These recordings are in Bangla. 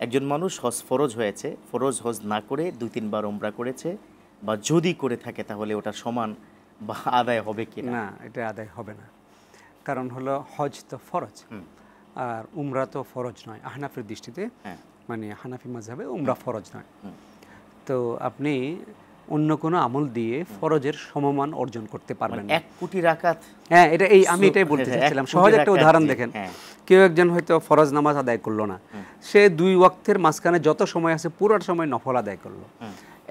একজন মানুষ হজ ফরজ হয়েছে, ফরজ হজ না করে 2-3 বার উমরা করেছে, বা যদি করে থাকে তাহলে ওটা সমান বা আদায় হবে কি না? এটা আদায় হবে না। কারণ হলো হজ তো ফরজ, আর উমরা তো ফরজ নয় আহনাফের দৃষ্টিতে। মানে হানাফি মাযহাবে উমরা ফরজ নয়। তো আপনি অন্য কোনো আমল দিয়ে ফরজের সমমান অর্জন করতে পারবেন না। 1 কোটি রাকাত। হ্যাঁ, আমি এটাই বলতে চাচ্ছিলাম। সহজ একটা উদাহরণ দেখেন। কেউ একজন হয়তো ফরজ নামাজ আদায় করলো না, সে 2 ওয়াক্তের মাঝখানে যত সময় আছে পুরোটা সময় নফল আদায় করলো।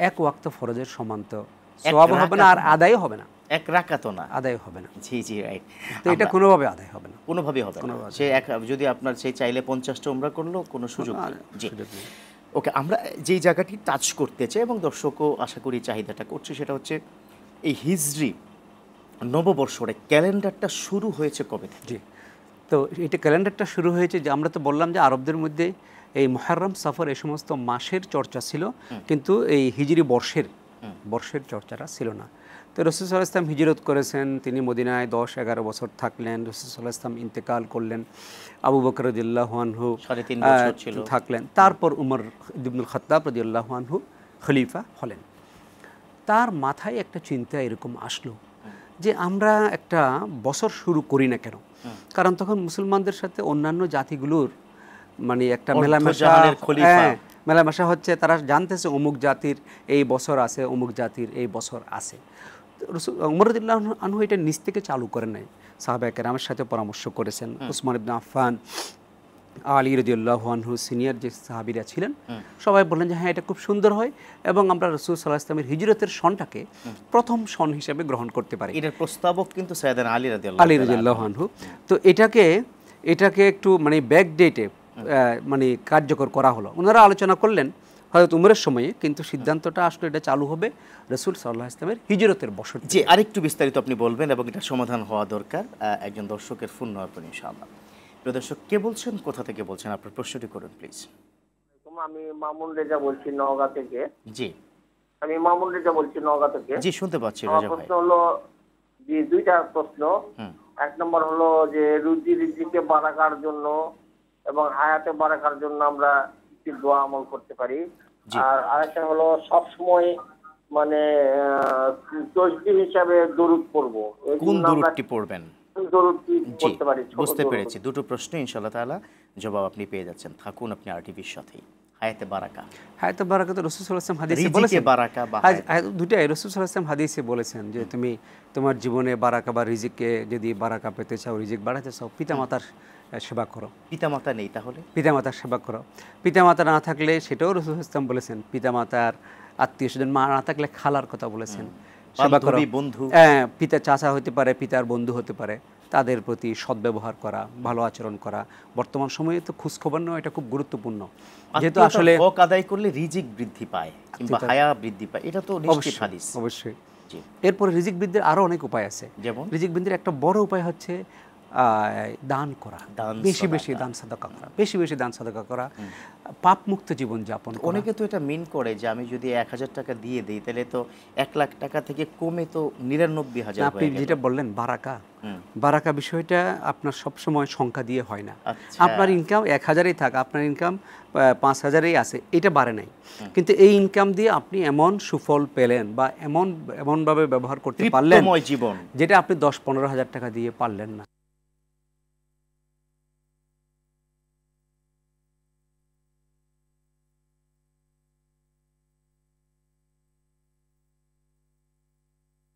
1 ওয়াক্ত ফরজের সমান তো সওয়াব হবে না, আর আদায়ও হবে না। 1 রাকাতও না, আদায় হবে না। জি জি, রাইট। তো এটা কোনোভাবে আদায় হবে না, কোনোভাবেই হবে না। সে যদি আপনার সেই চাইলে 50টা উমরা করলো, কোনো সুযোগ নেই। জি, ওকে। আমরা যেই জায়গাটি টাচ করতে চাই এবং দর্শকও আশা করি চাহিদাটা করছে, সেটা হচ্ছে এই হিজরি নববর্ষরে ক্যালেন্ডারটা শুরু হয়েছে কবে থেকে? জি, তো এটা ক্যালেন্ডারটা শুরু হয়েছে যে আমরা তো বললাম যে আরবদের মধ্যে এই মুহররম, সফর এই সমস্ত মাসের চর্চা ছিল, কিন্তু এই হিজরি বর্ষের চর্চাটা ছিল না। তো রাসূল সাল্লাল্লাহু আলাইহি ওয়াসাল্লাম হিজরত করেছেন, তিনি মদিনায় 10-11 বছর থাকলেন। রাসূল সাল্লাল্লাহু আলাইহি ওয়াসাল্লাম ইন্তেকাল করলেন, আবু বকর রাদিয়াল্লাহু আনহু 3.5 বছর ছিল থাকলেন, তারপর উমর ইবনুল খাত্তাব রাদিয়াল্লাহু আনহু খলিফা হলেন। তার মাথায় একটা চিন্তা এরকম আসলো যে আমরা একটা বছর শুরু করি না কেন? কারণ তখন মুসলমানদের সাথে অন্যান্য জাতিগুলোর মানে একটা মেলামেশা হচ্ছে। তারা জানতেছে অমুক জাতির এই বছর আছে, অমুক জাতির এই বছর আছে। উমর রাদিয়াল্লাহু আনহু এটা নিজ থেকে চালু করেন নাই, সাহাবায়ে কেরামের সাথে পরামর্শ করেছেন। উসমান ইবনে আফফান, আলী রাদিয়াল্লাহু আনহু, সিনিয়র যে সাহাবীরা ছিলেন, সবাই বললেন যে হ্যাঁ, এটা খুব সুন্দর হয় এবং আমরা রাসূল সাল্লাল্লাহু আলাইহি ওয়াসাল্লামের হিজরতের সনটাকে প্রথম সন হিসেবে গ্রহণ করতে পারি। এর প্রস্তাবক কিন্তু সাইয়েদনা আলী রাদিয়াল্লাহু আনহু। তো এটাকে একটু মানে ব্যাক ডেটে মানে কার্যকর করা হলো। ওনারা আলোচনা করলেন হযরত উমরের সময়ে, কিন্তু সিদ্ধান্তটা আসলে এটা চালু হবে রাসূল সাল্লাল্লাহু আলাইহি ওয়াসাল্লামের হিজরতের বছর। জি, আরেকটু বিস্তারিত আপনি বলবেন এবং এটা সমাধান হওয়া দরকার একজন দর্শকের ফোন নেওয়ার পর ইনশাআল্লাহ। প্রিয় দর্শক, কে বলছেন, কোথা থেকে বলছেন, আপনার প্রশ্নটি করুন প্লিজ। আমি মামুন রেজা বলছি নওগাঁ থেকে। জি, আমি মামুন রেজা বলছি নওগাঁ থেকে। জি, শুনতে পাচ্ছি রেজা ভাই। প্রশ্ন হলো যে 2টা প্রশ্ন। 1 নম্বর হলো যে রুজি রিজিকে বারাকার জন্য এবং হায়াতে বারাকার জন্য আমরা কি দোয়া আমল করতে পারি? আর আরেকটা হলো সব সময় মানে তাসবিহ হিসাবে দরুদ পড়ব। কোন দরুদটি পড়বেন? জি, বুঝতে পেরেছি। দুটো প্রশ্ন ইনশাআল্লাহ তাআলা জবাব আপনি পেয়ে যাচ্ছেন। থাকুন আপনি আরটিভির সাথেই। হায়াতে বারাকা। হায়াতে বারাকা তো রাসূল সাল্লাল্লাহু আলাইহি ওয়াসাল্লাম হাদিসে বলেছেন। রিজিকে বারাকা বা দুটাই রাসূল সাল্লাল্লাহু আলাইহি ওয়াসাল্লাম হাদিসে বলেছেন যে তুমি তোমার জীবনে বারাকা বা রিজিকে যদি বারাকা পেতে চাও, রিজিক বাড়াতে চাও, পিতামাতার সেবা করো। পিতামাতা নেই তাহলে? পিতামাতার সেবা করো। পিতামাতা না থাকলে সেটাও রাসূল সাল্লাল্লাহু আলাইহি ওয়াসাল্লাম বলেছেন, পিতামাতার আত্মীয়স্বজন, মা না থাকলে খালার কথা বলেছেন, সেবা করো। বন্ধু, পিতা চাচা হতে পারে, পিতার বন্ধু হতে পারে, তাদের প্রতি সদ্ব্যবহার করা, ভালো আচরণ করা। বর্তমান সময়ে তো খোঁজখবর নেওয়া এটা খুব গুরুত্বপূর্ণ, যেহেতু আসলে হক আদায় করলে রিজিক বৃদ্ধি পায় কিংবা হায়া বৃদ্ধি পায়, এটা তো নিশ্চিত হাদিস। অবশ্যই। এরপরে রিজিক বৃদ্ধির আরো অনেক উপায় আছে। যেমন রিজিক বৃদ্ধির একটা বড় উপায় হচ্ছে দান করা, বেশি বেশি দান সাদাকা করা, বেশি বেশি দান সাদাকা করা, পাপ মুক্ত জীবন যাপন। অনেকে তো এটা মিন করে যে আমি যদি 1000 টাকা দিয়ে দিই তাহলে তো 1 লাখ টাকা থেকে কমে তো 99,000। আপনি যেটা বললেন বারাকা, বারাকা বিষয়টা আপনার সবসময় সংখ্যা দিয়ে হয় না। আপনার ইনকাম 1000-ই থাক, আপনার ইনকাম 5000-ই আছে, এটা বাড়ে নাই, কিন্তু এই ইনকাম দিয়ে আপনি এমন সুফল পেলেন বা এমনভাবে ব্যবহার করতে পারলেন জীবন, যেটা আপনি 10-15 হাজার টাকা দিয়ে পারলেন না।